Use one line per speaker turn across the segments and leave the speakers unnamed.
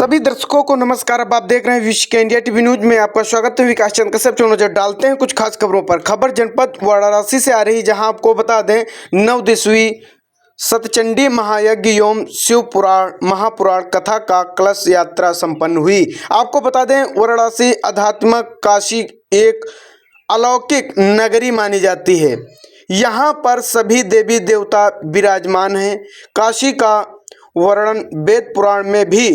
सभी दर्शकों को नमस्कार। अब आप देख रहे हैं विश्व के इंडिया टीवी न्यूज में आपका स्वागत है। विकास चंद कश्यप नजर डालते हैं कुछ खास खबरों पर। खबर जनपद वाराणसी से आ रही, जहां आपको बता दें 9 दिवसीय सतचंडी महायज्ञ एवं शिव पुराण महापुराण कथा का कलश यात्रा संपन्न हुई। आपको बता दें वाराणसी आध्यात्मिक काशी एक अलौकिक नगरी मानी जाती है। यहाँ पर सभी देवी देवता विराजमान हैं। काशी का वर्णन वेद पुराण में भी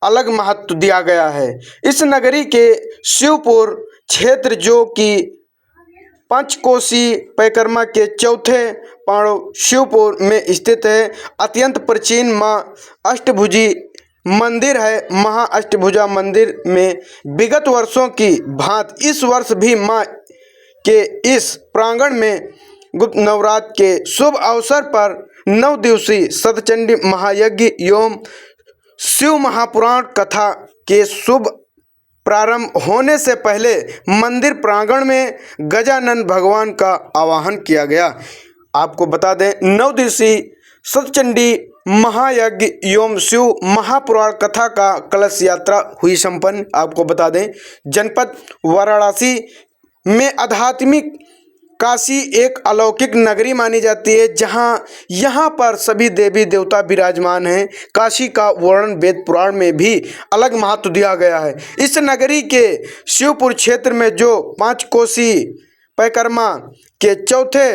अलग महत्व दिया गया है। इस नगरी के शिवपुर क्षेत्र, जो कि पंचकोशी परिक्रमा के चौथे पांडव शिवपुर में स्थित है, अत्यंत प्राचीन मां अष्टभुजी मंदिर है। महाअष्टभुजा मंदिर में विगत वर्षों की भांति इस वर्ष भी मां के इस प्रांगण में गुप्त नवरात्र के शुभ अवसर पर 9 दिवसीय सतचंडी महायज्ञ एवं शिव महापुराण कथा के शुभ प्रारंभ होने से पहले मंदिर प्रांगण में गजानन भगवान का आवाहन किया गया। आपको बता दें 9 दिवसीय सतचंडी महायज्ञ एवं शिव महापुराण कथा का कलश यात्रा हुई संपन्न। आपको बता दें जनपद वाराणसी में आध्यात्मिक काशी एक अलौकिक नगरी मानी जाती है, जहां यहाँ पर सभी देवी देवता विराजमान हैं। काशी का वर्णन वेद पुराण में भी अलग महत्व दिया गया है। इस नगरी के शिवपुर क्षेत्र में जो पंचकोशी परिक्रमा के चौथे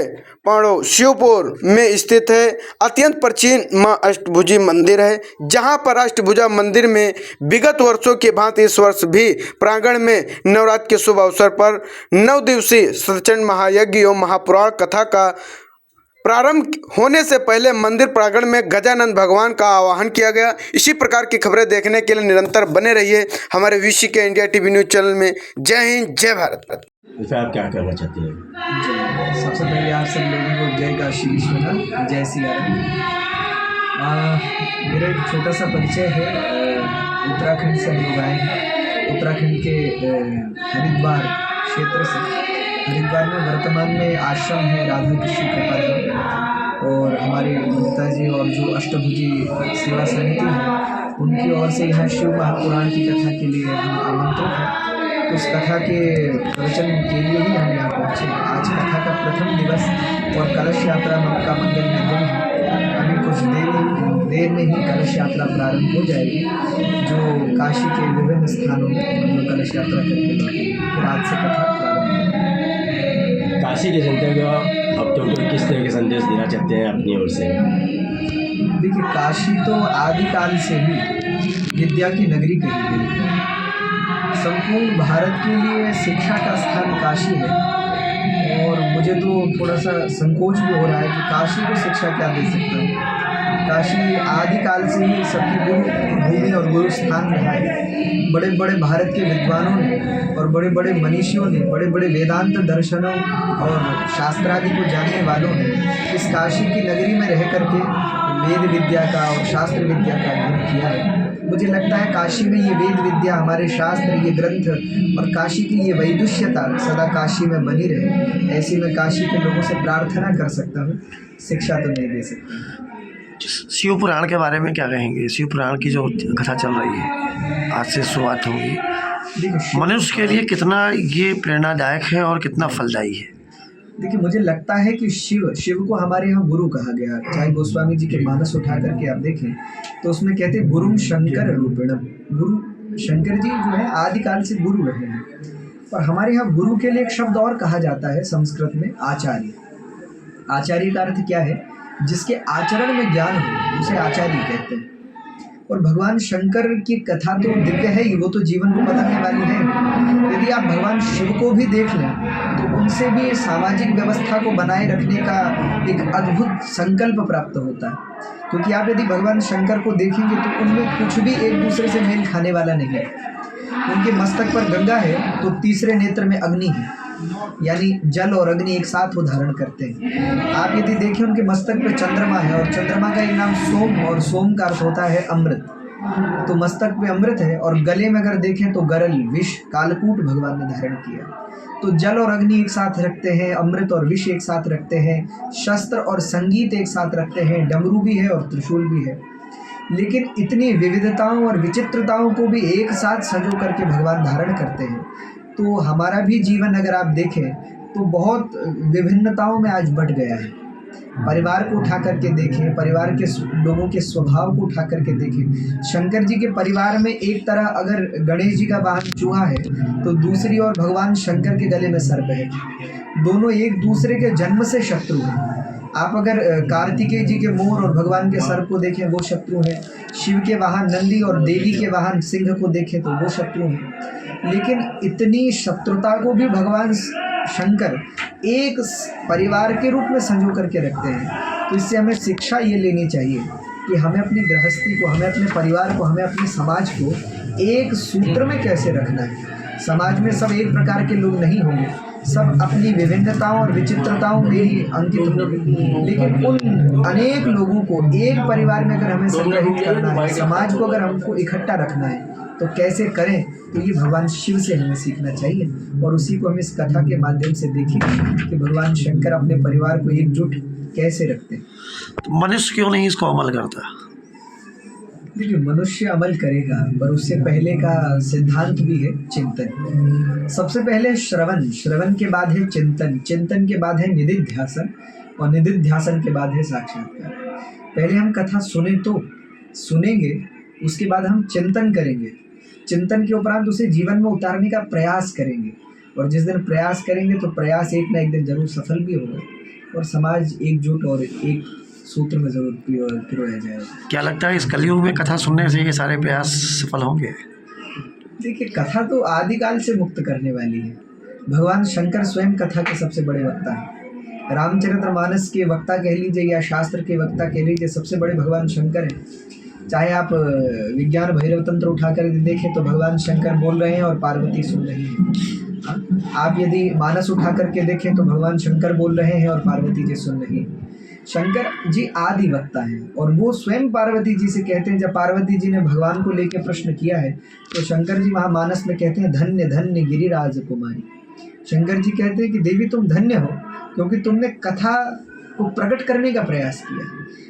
पांडव शिवपुर में स्थित है, अत्यंत प्राचीन मां अष्टभुजी मंदिर है। जहां पर अष्टभुजा मंदिर में विगत वर्षों की भांति इस वर्ष भी प्रांगण में नवरात्र के शुभ अवसर पर 9 दिवसीय सतचंडी महायज्ञ एवं महापुराण कथा का प्रारंभ होने से पहले मंदिर प्रांगण में गजानन भगवान का आवाहन किया गया। इसी प्रकार की खबरें देखने के लिए निरंतर बने रहिए हमारे विश्व के इंडिया टीवी न्यूज चैनल में। जय हिंद, जय भारत।
इसे आप क्या कहना चाहते हैं?
सबसे पहले आप सब लोगों को जय काशी विश्वनाथ, जय सिया राम। मेरा एक छोटा सा परिचय है। उत्तराखंड से हम लोग आए हैं। उत्तराखंड के हरिद्वार क्षेत्र से। हरिद्वार में वर्तमान में आश्रम है राधा कृष्ण कृपाधाम, और हमारे पिताजी और जो अष्टभुजी सेवा समिति है उनकी ओर से यहाँ शिव महापुराण की कथा के लिए हम आमंत्रित हैं। उस कथा के प्रवचन के लिए ही हम यहाँ पहुँचे। आज कथा का प्रथम दिवस और कलश यात्रा का मंगलमय दिन है। अभी कुछ देर में ही कलश यात्रा प्रारंभ हो जाएगी, जो काशी के विभिन्न स्थानों में हम लोग कलश यात्रा करके लौटेंगे। फिर आज से कथा प्रारंभ होगी।
काशी के जनता को भक्तों को किस तरह के संदेश देना चाहते हैं अपनी ओर से?
देखिए, काशी तो आदिकाल से ही विद्या की नगरी कही गई है। संपूर्ण भारत के लिए शिक्षा का स्थान काशी है, और मुझे तो थोड़ा सा संकोच भी हो रहा है कि काशी को शिक्षा क्या दे सकता है। काशी आदिकाल से ही सबकी गुरु भूमि और गुरु स्थान रहा है। बड़े बड़े भारत के विद्वानों ने और बड़े बड़े मनीषियों ने, बड़े बड़े वेदांत दर्शनों और शास्त्रादि को जानने वालों ने इस काशी की नगरी में रह करके वेद विद्या का और शास्त्र विद्या का अध्ययन किया है। मुझे लगता है काशी में ये वेद विद्या, हमारे शास्त्र, ये ग्रंथ और काशी की ये वैदुष्यता सदा काशी में बनी रहे, ऐसी मैं काशी के लोगों से प्रार्थना कर सकता हूँ। शिक्षा तो नहीं दे सकता।
शिव पुराण के बारे में क्या कहेंगे? शिव पुराण की जो कथा चल रही है, आज से शुरुआत होगी, मनुष्य के लिए कितना ये प्रेरणादायक है और कितना फलदायी है?
देखिए, मुझे लगता है कि शिव को हमारे यहाँ गुरु कहा गया। चाहे गोस्वामी जी के मानस उठा करके आप देखें तो उसमें कहते हैं गुरुम शंकर रूपिणम। गुरु शंकर जी जो है आदिकाल से गुरु रहे हैं। और हमारे यहाँ गुरु के लिए एक शब्द और कहा जाता है संस्कृत में, आचार्य। आचार्य का अर्थ क्या है? जिसके आचरण में ज्ञान हो उसे आचार्य कहते हैं। और भगवान शंकर की कथा तो दिव्य है ही, वो तो जीवन को बदलने वाली है। यदि आप भगवान शिव को भी देख लें तो उनसे भी सामाजिक व्यवस्था को बनाए रखने का एक अद्भुत संकल्प प्राप्त होता है। क्योंकि आप यदि भगवान शंकर को देखेंगे तो उनमें कुछ भी एक दूसरे से मेल खाने वाला नहीं है। उनके मस्तक पर गंगा है तो तीसरे नेत्र में अग्नि है, यानी जल और अग्नि एक साथ वो धारण करते हैं। आप यदि देखें उनके मस्तक पे चंद्रमा है, और चंद्रमा का एक नाम सोम, और सोम का अर्थ होता है अमृत। तो मस्तक पे अमृत है, और गले में अगर देखें तो गरल, विष, कालकूट भगवान ने धारण किया। तो जल और अग्नि एक साथ रखते हैं, अमृत और विष एक साथ रखते हैं, शस्त्र और संगीत एक साथ रखते हैं, डमरू भी है और त्रिशूल भी है। लेकिन इतनी विविधताओं और विचित्रताओं को भी एक साथ संजो करके भगवान धारण करते हैं। तो हमारा भी जीवन अगर आप देखें तो बहुत विभिन्नताओं में आज बँट गया है। परिवार को उठा करके देखें, परिवार के लोगों के स्वभाव को उठा करके देखें। शंकर जी के परिवार में एक तरह अगर गणेश जी का वाहन चूहा है तो दूसरी ओर भगवान शंकर के गले में सर्प है। दोनों एक दूसरे के जन्म से शत्रु हैं। आप अगर कार्तिकेय जी के मोर और भगवान के सर्प को देखें वो शत्रु हैं। शिव के वाहन नंदी और देवी के वाहन सिंह को देखें तो वो शत्रु हैं। लेकिन इतनी शत्रुता को भी भगवान शंकर एक परिवार के रूप में संजो करके रखते हैं। तो इससे हमें शिक्षा ये लेनी चाहिए कि हमें अपनी गृहस्थी को, हमें अपने परिवार को, हमें अपने समाज को एक सूत्र में कैसे रखना है। समाज में सब एक प्रकार के लोग नहीं होंगे, सब अपनी विभिन्नताओं और विचित्रताओं में ही अंकित होंगे। लेकिन उन अनेक लोगों को एक परिवार में अगर हमें संग्रहित करना है, समाज को अगर हमको इकट्ठा रखना है तो कैसे करें, तो ये भगवान शिव से हमें सीखना चाहिए। और उसी को हम इस कथा के माध्यम से देखेंगे कि भगवान शंकर अपने परिवार को एकजुट कैसे रखते हैं।
तो मनुष्य क्यों नहीं इसको अमल करता?
देखिए, मनुष्य अमल करेगा, पर उससे पहले का सिद्धांत भी है चिंतन। सबसे पहले श्रवण, श्रवण के बाद है चिंतन, चिंतन के बाद है निधिध्यासन और निधिध्यासन के बाद है साक्षात्कार। पहले हम कथा सुनेंगे, उसके बाद हम चिंतन करेंगे, चिंतन के उपरांत उसे जीवन में उतारने का प्रयास करेंगे। और जिस दिन प्रयास करेंगे तो प्रयास एक ना एक दिन जरूर सफल भी होगा और समाज एकजुट और एक सूत्र में जरूर पिरोया जाएगा।
क्या लगता है इस कलयुग में कथा सुनने से ये सारे प्रयास सफल होंगे?
देखिए, कथा तो आदिकाल से मुक्त करने वाली है। भगवान शंकर स्वयं कथा के सबसे बड़े वक्ता हैं। रामचरितमानस के वक्ता कह लीजिए या शास्त्र के वक्ता कह लीजिए, सबसे बड़े भगवान शंकर हैं। चाहे आप विज्ञान भैरव तंत्र उठाकर देखें तो भगवान शंकर बोल रहे हैं और पार्वती सुन रही हैं। आप यदि मानस उठा करके देखें तो भगवान शंकर बोल रहे हैं और पार्वती जी सुन रही हैं। शंकर जी आदि वक्ता हैं और वो स्वयं पार्वती जी से कहते हैं, जब पार्वती जी ने भगवान को लेकर प्रश्न किया है तो शंकर जी वहाँ मानस में कहते हैं, धन्य धन्य गिरिराज कुमारी। शंकर जी कहते हैं कि देवी तुम धन्य हो क्योंकि तुमने कथा को प्रकट करने का प्रयास किया।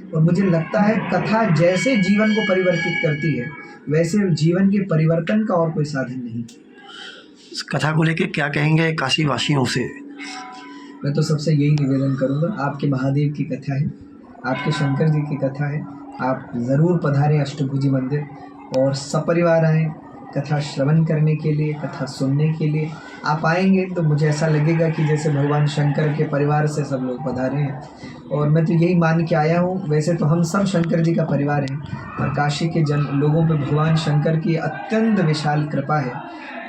और मुझे लगता है कथा जैसे जीवन को परिवर्तित करती है वैसे जीवन के परिवर्तन का और कोई साधन नहीं।
इस कथा को लेके क्या कहेंगे काशी वासियों से?
मैं तो सबसे यही निवेदन करूंगा, आपके महादेव की कथा है, आपके शंकर जी की कथा है, आप ज़रूर पधारें अष्टभुजी मंदिर और सपरिवार आएँ कथा श्रवण करने के लिए, कथा सुनने के लिए। आप आएंगे तो मुझे ऐसा लगेगा कि जैसे भगवान शंकर के परिवार से सब लोग पधारे हैं। और मैं तो यही मान के आया हूँ, वैसे तो हम सब शंकर जी का परिवार हैं और काशी के लोगों पे भगवान शंकर की अत्यंत विशाल कृपा है।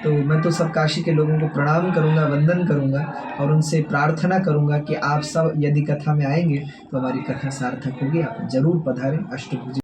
तो मैं तो सब काशी के लोगों को प्रणाम करूंगा, वंदन करूंगा और उनसे प्रार्थना करूंगा कि आप सब यदि कथा में आएंगे तो हमारी कथा सार्थक होगी। आप जरूर पधारें अष्टभुजी।